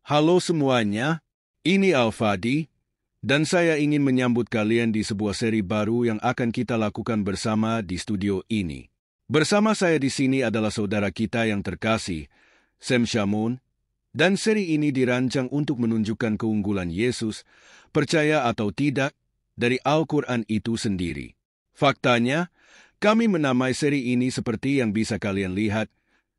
Halo semuanya, ini Al-Fadi, dan saya ingin menyambut kalian di sebuah seri baru yang akan kita lakukan bersama di studio ini. Bersama saya di sini adalah saudara kita yang terkasih, Sam Shamoun, dan seri ini dirancang untuk menunjukkan keunggulan Yesus, percaya atau tidak, dari Al-Quran itu sendiri. Faktanya, kami menamai seri ini seperti yang bisa kalian lihat,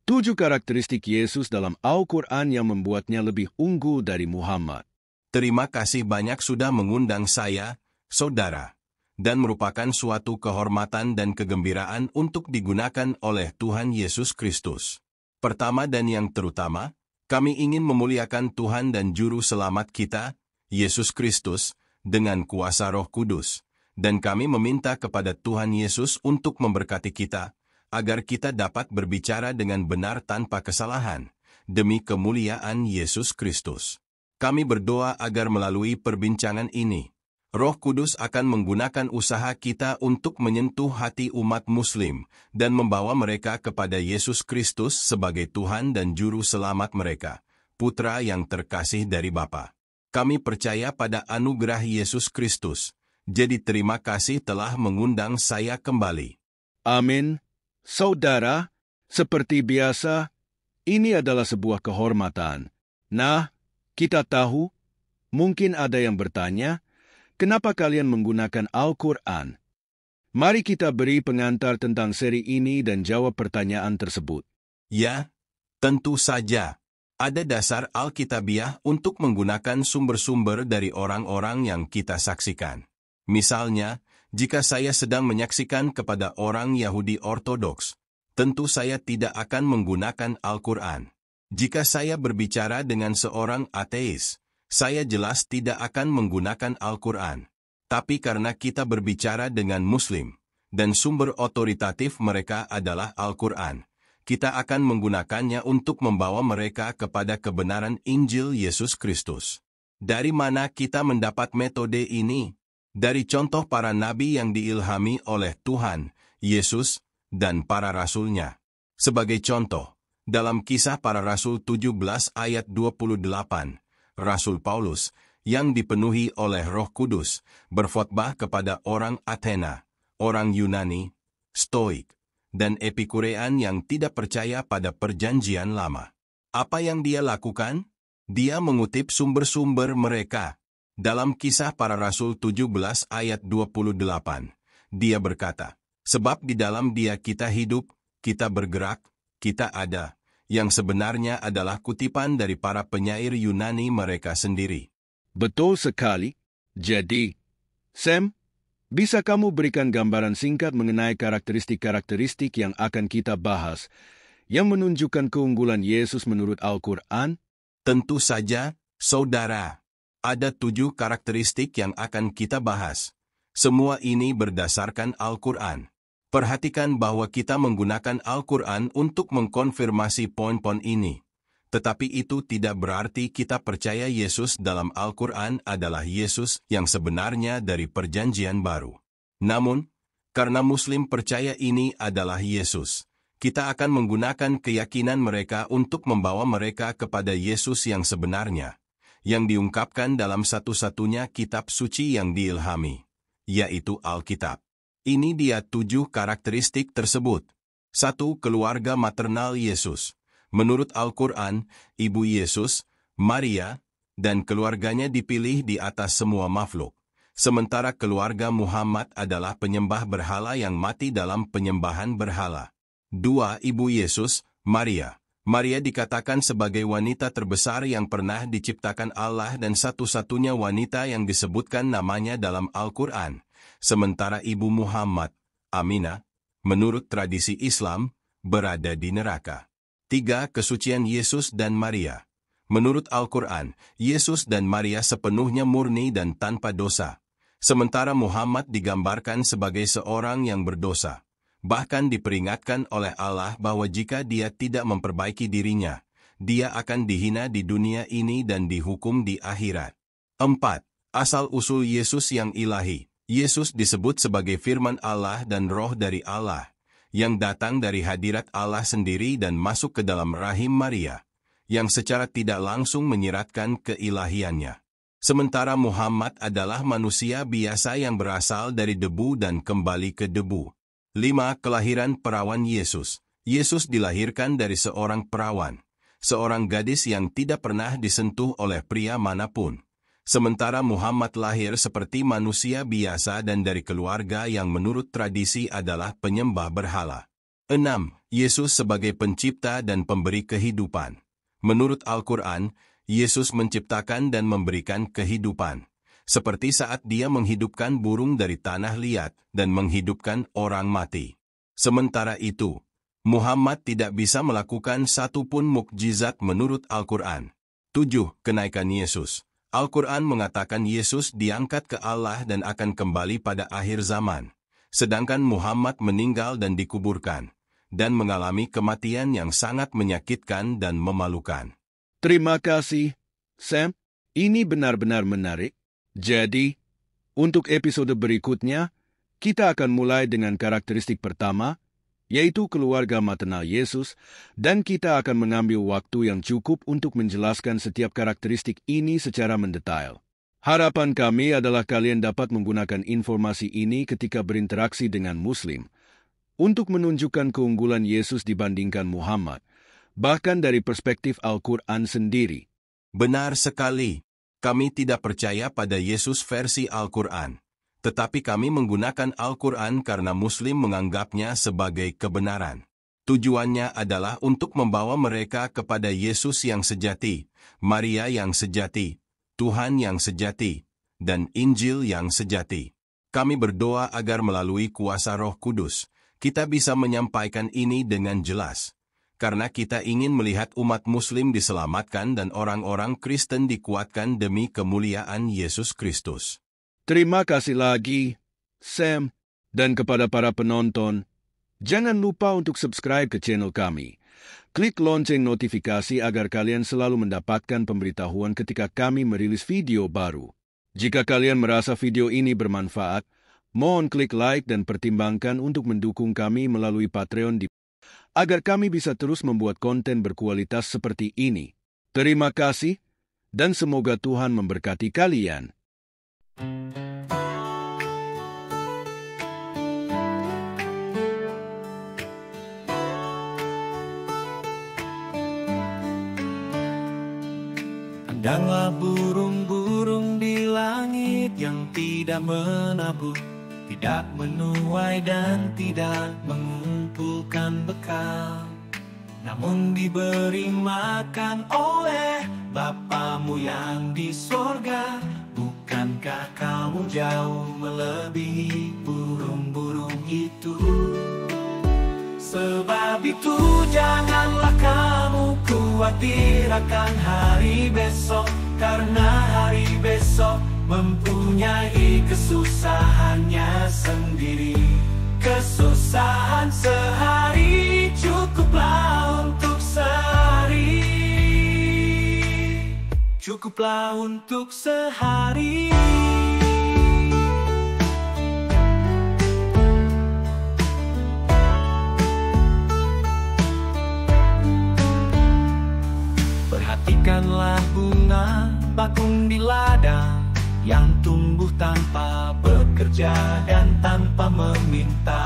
7 karakteristik Yesus dalam Al-Quran yang membuatnya lebih unggul dari Muhammad. Terima kasih banyak sudah mengundang saya, saudara, dan merupakan suatu kehormatan dan kegembiraan untuk digunakan oleh Tuhan Yesus Kristus. Pertama dan yang terutama, kami ingin memuliakan Tuhan dan Juru Selamat kita, Yesus Kristus, dengan kuasa Roh Kudus, dan kami meminta kepada Tuhan Yesus untuk memberkati kita, agar kita dapat berbicara dengan benar tanpa kesalahan, demi kemuliaan Yesus Kristus. Kami berdoa agar melalui perbincangan ini, Roh Kudus akan menggunakan usaha kita untuk menyentuh hati umat Muslim dan membawa mereka kepada Yesus Kristus sebagai Tuhan dan Juru Selamat mereka, Putra yang terkasih dari Bapa. Kami percaya pada anugerah Yesus Kristus, jadi terima kasih telah mengundang saya kembali. Amin. Saudara, seperti biasa, ini adalah sebuah kehormatan. Nah, kita tahu, mungkin ada yang bertanya, kenapa kalian menggunakan Al-Quran? Mari kita beri pengantar tentang seri ini dan jawab pertanyaan tersebut. Ya, tentu saja. Ada dasar Alkitabiah untuk menggunakan sumber-sumber dari orang-orang yang kita saksikan. Misalnya, jika saya sedang menyaksikan kepada orang Yahudi Ortodoks, tentu saya tidak akan menggunakan Al-Quran. Jika saya berbicara dengan seorang ateis, saya jelas tidak akan menggunakan Al-Quran. Tapi karena kita berbicara dengan Muslim, dan sumber otoritatif mereka adalah Al-Quran, kita akan menggunakannya untuk membawa mereka kepada kebenaran Injil Yesus Kristus. Dari mana kita mendapat metode ini? Dari contoh para nabi yang diilhami oleh Tuhan, Yesus, dan para rasulnya. Sebagai contoh, dalam Kisah Para Rasul 17 ayat 28, Rasul Paulus, yang dipenuhi oleh Roh Kudus, berkhotbah kepada orang Athena, orang Yunani, Stoik, dan Epikurean yang tidak percaya pada perjanjian lama. Apa yang dia lakukan? Dia mengutip sumber-sumber mereka. Dalam Kisah Para Rasul 17 ayat 28, dia berkata, sebab di dalam dia kita hidup, kita bergerak, kita ada, yang sebenarnya adalah kutipan dari para penyair Yunani mereka sendiri. Betul sekali. Jadi, Sam, bisa kamu berikan gambaran singkat mengenai karakteristik-karakteristik yang akan kita bahas, yang menunjukkan keunggulan Yesus menurut Al-Quran? Tentu saja, saudara. Ada 7 karakteristik yang akan kita bahas. Semua ini berdasarkan Al-Quran. Perhatikan bahwa kita menggunakan Al-Quran untuk mengkonfirmasi poin-poin ini. Tetapi itu tidak berarti kita percaya Yesus dalam Al-Quran adalah Yesus yang sebenarnya dari Perjanjian Baru. Namun, karena Muslim percaya ini adalah Yesus, kita akan menggunakan keyakinan mereka untuk membawa mereka kepada Yesus yang sebenarnya, yang diungkapkan dalam satu-satunya kitab suci yang diilhami, yaitu Alkitab. Ini dia 7 karakteristik tersebut. 1. Keluarga maternal Yesus. Menurut Al-Quran, ibu Yesus, Maria, dan keluarganya dipilih di atas semua makhluk. Sementara keluarga Muhammad adalah penyembah berhala yang mati dalam penyembahan berhala. 2. Ibu Yesus, Maria. Maria dikatakan sebagai wanita terbesar yang pernah diciptakan Allah dan satu-satunya wanita yang disebutkan namanya dalam Al-Quran. Sementara ibu Muhammad, Aminah, menurut tradisi Islam, berada di neraka. 3. Kesucian Yesus dan Maria. Menurut Al-Quran, Yesus dan Maria sepenuhnya murni dan tanpa dosa. Sementara Muhammad digambarkan sebagai seorang yang berdosa. Bahkan diperingatkan oleh Allah bahwa jika dia tidak memperbaiki dirinya, dia akan dihina di dunia ini dan dihukum di akhirat. 4. Asal-usul Yesus yang ilahi. Yesus disebut sebagai firman Allah dan roh dari Allah, yang datang dari hadirat Allah sendiri dan masuk ke dalam rahim Maria. yang secara tidak langsung menyiratkan keilahiannya. Sementara Muhammad adalah manusia biasa yang berasal dari debu dan kembali ke debu. 5. Kelahiran perawan Yesus. Yesus dilahirkan dari seorang perawan, seorang gadis yang tidak pernah disentuh oleh pria manapun. Sementara Muhammad lahir seperti manusia biasa dan dari keluarga yang menurut tradisi adalah penyembah berhala. 6. Yesus sebagai pencipta dan pemberi kehidupan. Menurut Al-Quran, Yesus menciptakan dan memberikan kehidupan, seperti saat Dia menghidupkan burung dari tanah liat dan menghidupkan orang mati. Sementara itu, Muhammad tidak bisa melakukan satupun mukjizat menurut Al-Quran. 7. Kenaikan Yesus. Al-Quran mengatakan Yesus diangkat ke Allah dan akan kembali pada akhir zaman, sedangkan Muhammad meninggal dan dikuburkan, dan mengalami kematian yang sangat menyakitkan dan memalukan. Terima kasih, Sam. Ini benar-benar menarik. Jadi, untuk episode berikutnya, kita akan mulai dengan karakteristik pertama, yaitu keluarga maternal Yesus, dan kita akan mengambil waktu yang cukup untuk menjelaskan setiap karakteristik ini secara mendetail. Harapan kami adalah kalian dapat menggunakan informasi ini ketika berinteraksi dengan Muslim, untuk menunjukkan keunggulan Yesus dibandingkan Muhammad, bahkan dari perspektif Al-Quran sendiri. Benar sekali. Kami tidak percaya pada Yesus versi Al-Quran, tetapi kami menggunakan Al-Quran karena Muslim menganggapnya sebagai kebenaran. Tujuannya adalah untuk membawa mereka kepada Yesus yang sejati, Maria yang sejati, Tuhan yang sejati, dan Injil yang sejati. Kami berdoa agar melalui kuasa Roh Kudus, kita bisa menyampaikan ini dengan jelas, karena kita ingin melihat umat Muslim diselamatkan dan orang-orang Kristen dikuatkan demi kemuliaan Yesus Kristus. Terima kasih lagi, Sam, dan kepada para penonton. Jangan lupa untuk subscribe ke channel kami. Klik lonceng notifikasi agar kalian selalu mendapatkan pemberitahuan ketika kami merilis video baru. Jika kalian merasa video ini bermanfaat, mohon klik like dan pertimbangkan untuk mendukung kami melalui Patreon agar kami bisa terus membuat konten berkualitas seperti ini. Terima kasih, dan semoga Tuhan memberkati kalian. Pandanglah burung-burung di langit yang tidak menabur, tidak menuai dan tidak mengumpulkan bekal, namun diberi makan oleh Bapamu yang di sorga. Bukankah kamu jauh melebihi burung-burung itu? Sebab itu janganlah kamu khawatir akan hari besok, karena hari besok mempunyai kesusahannya sendiri. Kesusahan sehari cukuplah untuk sehari. Cukuplah untuk sehari. Perhatikanlah bunga bakung di ladang yang tumbuh tanpa bekerja dan tanpa meminta.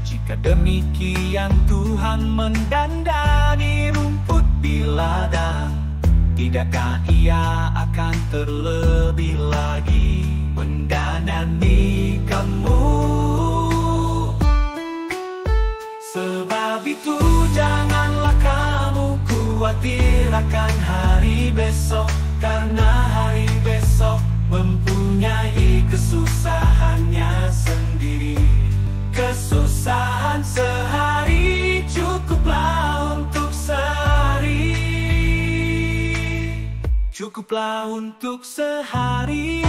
Jika demikian Tuhan mendandani rumput di ladang, tidakkah Ia akan terlebih lagi mendandani kamu? Sebab itu janganlah kamu khawatir akan hari besok, karena hari besok mempunyai kesusahannya sendiri. Kesusahan sehari cukuplah untuk sehari. Cukuplah untuk sehari.